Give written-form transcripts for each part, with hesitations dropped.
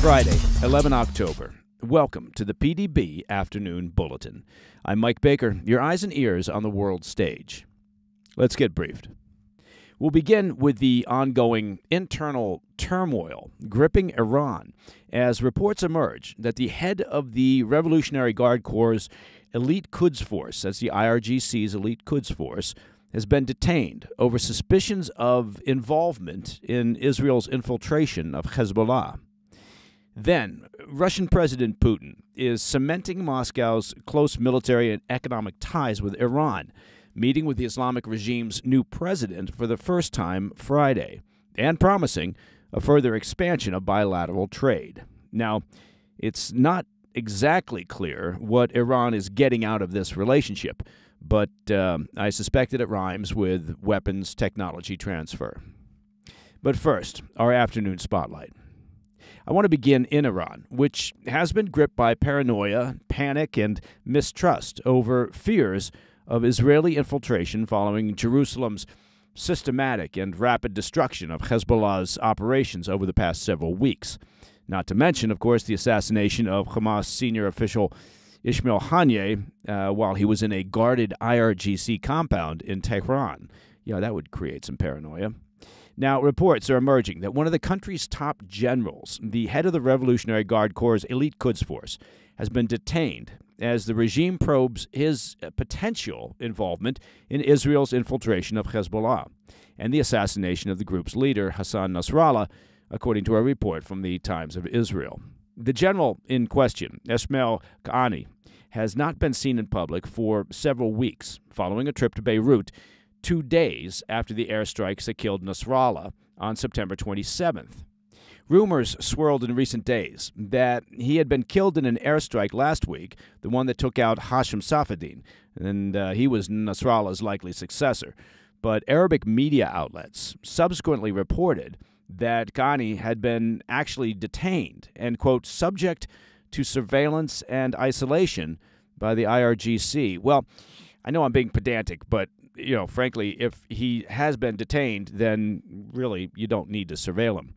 Friday, 11 October. Welcome to the PDB Afternoon Bulletin. I'm Mike Baker, your eyes and ears on the world stage. Let's get briefed. We'll begin with the ongoing internal turmoil gripping Iran as reports emerge that the head of the Revolutionary Guard Corps' elite Quds Force, that's the IRGC's elite Quds Force, has been detained over suspicions of involvement in Israel's infiltration of Hezbollah. Then, Russian President Putin is cementing Moscow's close military and economic ties with Iran, meeting with the Islamic regime's new president for the first time Friday, and promising a further expansion of bilateral trade. Now, it's not exactly clear what Iran is getting out of this relationship, but I suspect that it rhymes with weapons technology transfer. But first, our afternoon spotlight. I want to begin in Iran, which has been gripped by paranoia, panic, and mistrust over fears of Israeli infiltration following Jerusalem's systematic and rapid destruction of Hezbollah's operations over the past several weeks. Not to mention, of course, the assassination of Hamas senior official Ismail Haniyeh while he was in a guarded IRGC compound in Tehran. Yeah, that would create some paranoia. Now, reports are emerging that one of the country's top generals, the head of the Revolutionary Guard Corps' elite Quds Force, has been detained as the regime probes his potential involvement in Israel's infiltration of Hezbollah and the assassination of the group's leader, Hassan Nasrallah, according to a report from the Times of Israel. The general in question, Ismail Haniyeh, has not been seen in public for several weeks following a trip to Beirut 2 days after the airstrikes that killed Nasrallah on September 27th. Rumors swirled in recent days that he had been killed in an airstrike last week, the one that took out Hashim Safieddine, and he was Nasrallah's likely successor. But Arabic media outlets subsequently reported that Ghani had been actually detained and, quote, subject to surveillance and isolation by the IRGC. Well, I know I'm being pedantic, but frankly, if he has been detained, then really you don't need to surveil him.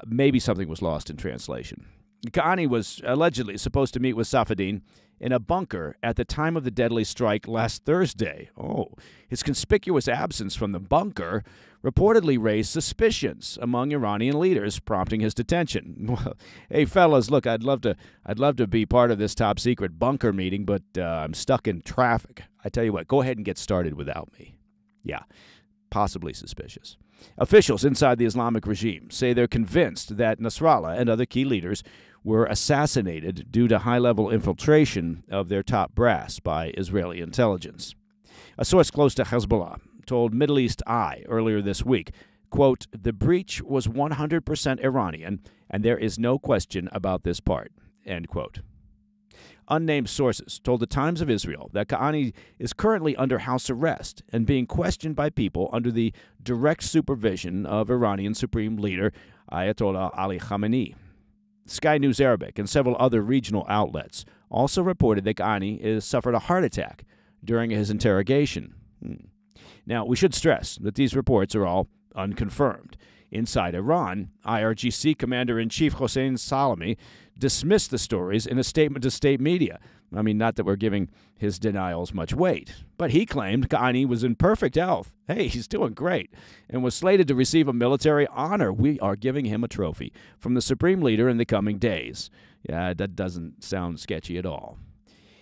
Maybe something was lost in translation. Ghani was allegedly supposed to meet with Safieddine in a bunker at the time of the deadly strike last Thursday. His conspicuous absence from the bunker reportedly raised suspicions among Iranian leaders, prompting his detention. Well, hey, fellas, look, I'd love to be part of this top-secret bunker meeting, but I'm stuck in traffic. I tell you what, go ahead and get started without me. Yeah, possibly suspicious. Officials inside the Islamic regime say they're convinced that Nasrallah and other key leaders were assassinated due to high-level infiltration of their top brass by Israeli intelligence. A source close to Hezbollah told Middle East Eye earlier this week, quote, "The breach was 100% Iranian, and there is no question about this part," end quote. Unnamed sources told the Times of Israel that Ghani is currently under house arrest and being questioned by people under the direct supervision of Iranian Supreme Leader Ayatollah Ali Khamenei. Sky News Arabic and several other regional outlets also reported that Ghani has suffered a heart attack during his interrogation. Now, we should stress that these reports are all unconfirmed. Inside Iran, IRGC Commander-in-Chief Hossein Salami dismissed the stories in a statement to state media. I mean, not that we're giving his denials much weight, but he claimed Ghani was in perfect health. Hey, he's doing great, and was slated to receive a military honor. We are giving him a trophy from the Supreme Leader in the coming days. Yeah, that doesn't sound sketchy at all.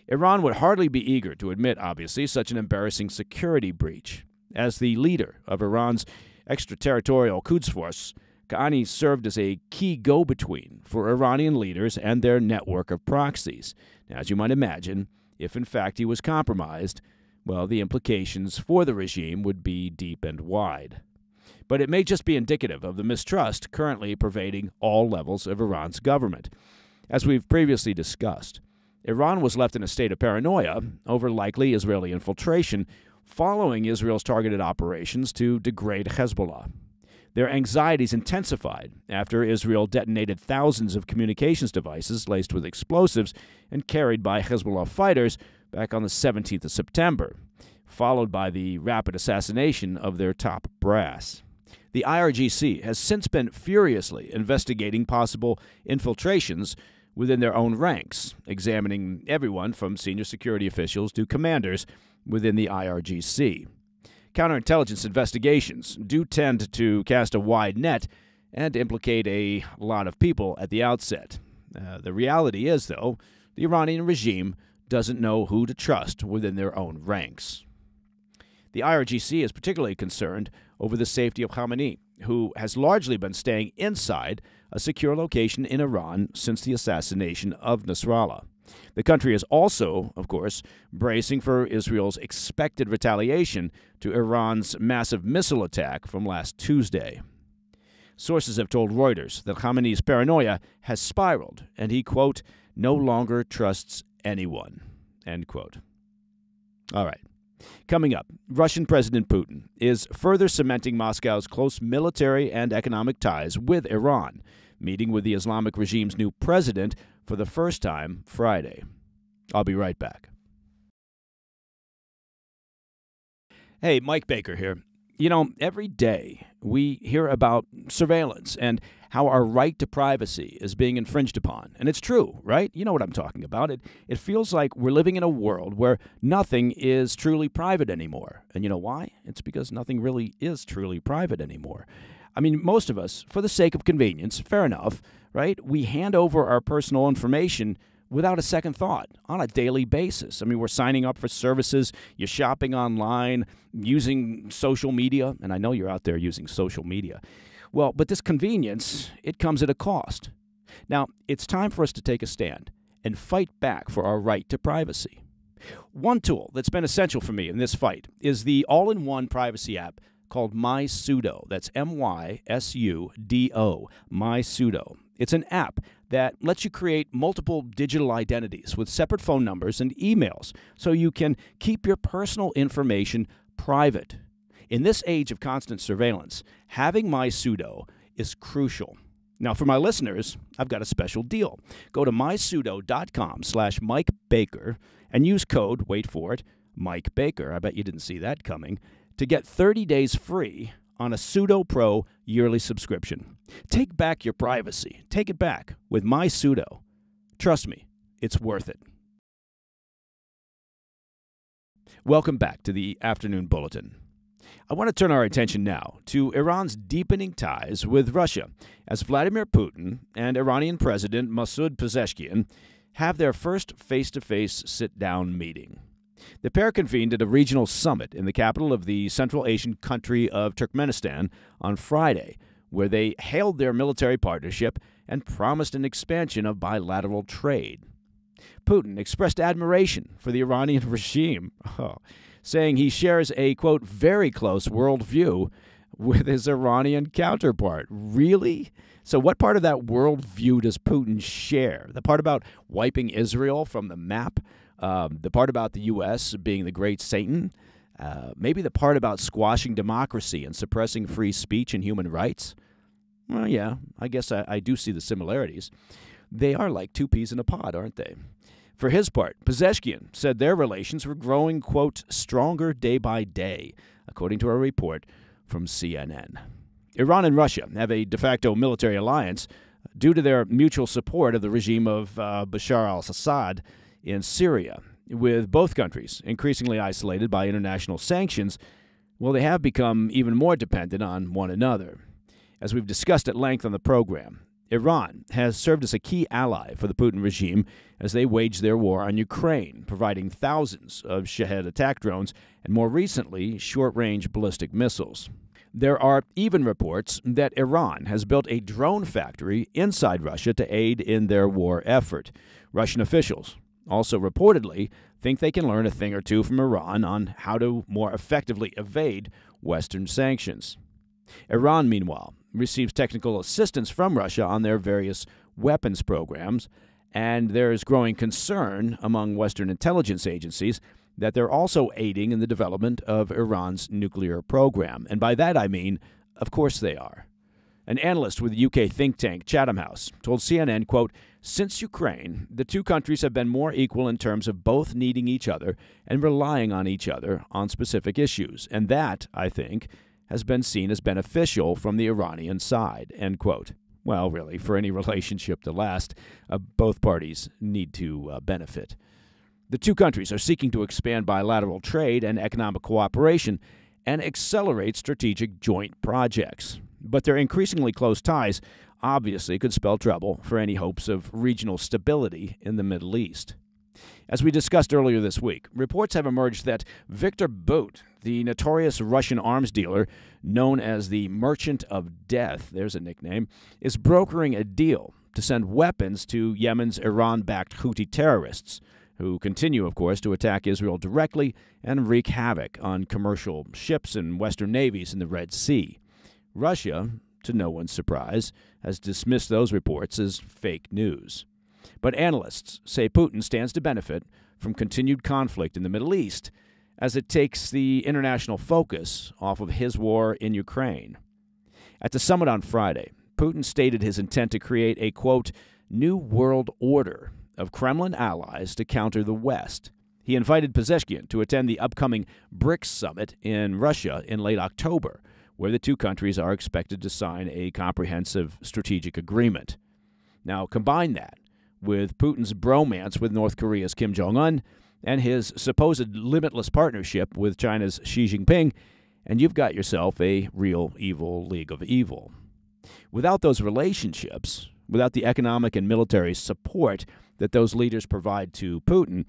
Iran would hardly be eager to admit, obviously, such an embarrassing security breach. As the leader of Iran's extraterritorial Quds Force, Ghani served as a key go-between for Iranian leaders and their network of proxies. Now, as you might imagine, if in fact he was compromised, well, the implications for the regime would be deep and wide. But it may just be indicative of the mistrust currently pervading all levels of Iran's government. As we've previously discussed, Iran was left in a state of paranoia over likely Israeli infiltration following Israel's targeted operations to degrade Hezbollah. Their anxieties intensified after Israel detonated thousands of communications devices laced with explosives and carried by Hezbollah fighters back on the 17th of September, followed by the rapid assassination of their top brass. The IRGC has since been furiously investigating possible infiltrations within their own ranks, examining everyone from senior security officials to commanders within the IRGC. Counterintelligence investigations do tend to cast a wide net and implicate a lot of people at the outset. The reality is, though, the Iranian regime doesn't know who to trust within their own ranks. The IRGC is particularly concerned over the safety of Khamenei, who has largely been staying inside a secure location in Iran since the assassination of Nasrallah. The country is also, of course, bracing for Israel's expected retaliation to Iran's massive missile attack from last Tuesday. Sources have told Reuters that Khamenei's paranoia has spiraled, and he, quote, no longer trusts anyone, end quote. All right. Coming up, Russian President Putin is further cementing Moscow's close military and economic ties with Iran, meeting with the Islamic regime's new president for the first time Friday. I'll be right back. Hey, Mike Baker here. You know, every day we hear about surveillance and how our right to privacy is being infringed upon. And it's true, right? You know what I'm talking about. It feels like we're living in a world where nothing is truly private anymore. And you know why? It's because nothing really is truly private anymore. I mean, most of us, for the sake of convenience, fair enough, right? We hand over our personal information without a second thought on a daily basis. I mean, we're signing up for services, you're shopping online, using social media, and I know you're out there using social media. Well, but this convenience, it comes at a cost. Now, it's time for us to take a stand and fight back for our right to privacy. One tool that's been essential for me in this fight is the all-in-one privacy app called MySudo. That's MySudo, MySudo. It's an app that lets you create multiple digital identities with separate phone numbers and emails so you can keep your personal information private. In this age of constant surveillance, having MySudo is crucial. Now, for my listeners, I've got a special deal. Go to mysudo.com/Mike Baker and use code, wait for it, Mike Baker. I bet you didn't see that coming, to get 30 days free on a Sudo Pro yearly subscription. Take back your privacy. Take it back with MySudo. Trust me, it's worth it. Welcome back to the Afternoon Bulletin. I want to turn our attention now to Iran's deepening ties with Russia, as Vladimir Putin and Iranian President Masoud Pezeshkian have their first face-to-face sit-down meeting. The pair convened at a regional summit in the capital of the Central Asian country of Turkmenistan on Friday, where they hailed their military partnership and promised an expansion of bilateral trade. Putin expressed admiration for the Iranian regime, saying he shares a, quote, very close worldview with his Iranian counterpart. Really? So what part of that worldview does Putin share? The part about wiping Israel from the map? The part about the U.S. being the great Satan? Maybe the part about squashing democracy and suppressing free speech and human rights? Well, yeah, I guess I do see the similarities. They are like two peas in a pod, aren't they? For his part, Pezeshkian said their relations were growing, quote, stronger day by day, according to a report from CNN. Iran and Russia have a de facto military alliance due to their mutual support of the regime of Bashar al-Assad in Syria. With both countries increasingly isolated by international sanctions, well, they have become even more dependent on one another. As we've discussed at length on the program, Iran has served as a key ally for the Putin regime as they wage their war on Ukraine, providing thousands of Shahed attack drones and, more recently, short-range ballistic missiles. There are even reports that Iran has built a drone factory inside Russia to aid in their war effort. Russian officials also reportedly think they can learn a thing or two from Iran on how to more effectively evade Western sanctions. Iran, meanwhile, receives technical assistance from Russia on their various weapons programs, and there is growing concern among Western intelligence agencies that they're also aiding in the development of Iran's nuclear program. And by that I mean, of course they are. An analyst with the UK think tank Chatham House told CNN, quote, since Ukraine, the two countries have been more equal in terms of both needing each other and relying on each other on specific issues. And that, I think, has been seen as beneficial from the Iranian side, end quote. Well, really, for any relationship to last, both parties need to benefit. The two countries are seeking to expand bilateral trade and economic cooperation and accelerate strategic joint projects. But their increasingly close ties obviously could spell trouble for any hopes of regional stability in the Middle East. As we discussed earlier this week, reports have emerged that Viktor Bout, the notorious Russian arms dealer known as the Merchant of Death, there's a nickname, is brokering a deal to send weapons to Yemen's Iran-backed Houthi terrorists, who continue, of course, to attack Israel directly and wreak havoc on commercial ships and Western navies in the Red Sea. Russia, to no one's surprise, has dismissed those reports as fake news. But analysts say Putin stands to benefit from continued conflict in the Middle East as it takes the international focus off of his war in Ukraine. At the summit on Friday, Putin stated his intent to create a, quote, new world order of Kremlin allies to counter the West. He invited Pezeshkian to attend the upcoming BRICS summit in Russia in late October, where the two countries are expected to sign a comprehensive strategic agreement. Now, combine that with Putin's bromance with North Korea's Kim Jong-un and his supposed limitless partnership with China's Xi Jinping, and you've got yourself a real evil league of evil. Without those relationships, without the economic and military support that those leaders provide to Putin,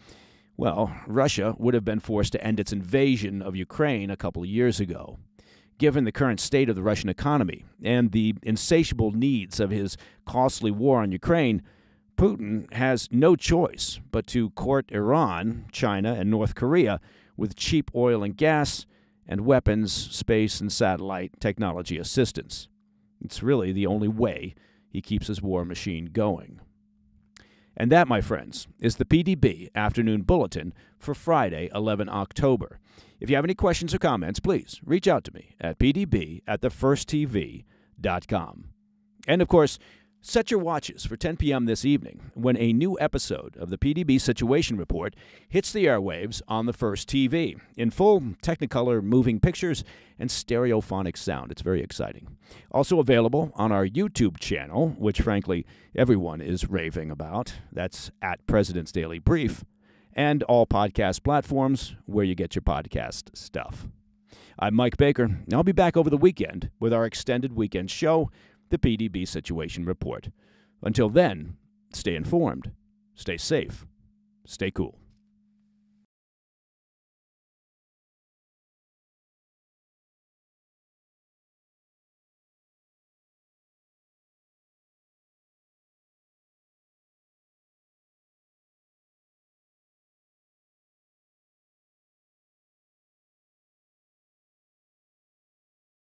well, Russia would have been forced to end its invasion of Ukraine a couple of years ago. Given the current state of the Russian economy and the insatiable needs of his costly war on Ukraine, Putin has no choice but to court Iran, China, and North Korea with cheap oil and gas and weapons, space, and satellite technology assistance. It's really the only way he keeps his war machine going. And that, my friends, is the PDB Afternoon Bulletin for Friday, 11 October. If you have any questions or comments, please reach out to me at pdb@thefirsttv.com. And, of course, set your watches for 10 p.m. this evening when a new episode of the PDB Situation Report hits the airwaves on the First TV in full Technicolor moving pictures and stereophonic sound. It's very exciting. Also available on our YouTube channel, which, frankly, everyone is raving about. That's at President's Daily Brief, and all podcast platforms where you get your podcast stuff. I'm Mike Baker, and I'll be back over the weekend with our extended weekend show, the PDB Situation Report. Until then, stay informed, stay safe, stay cool.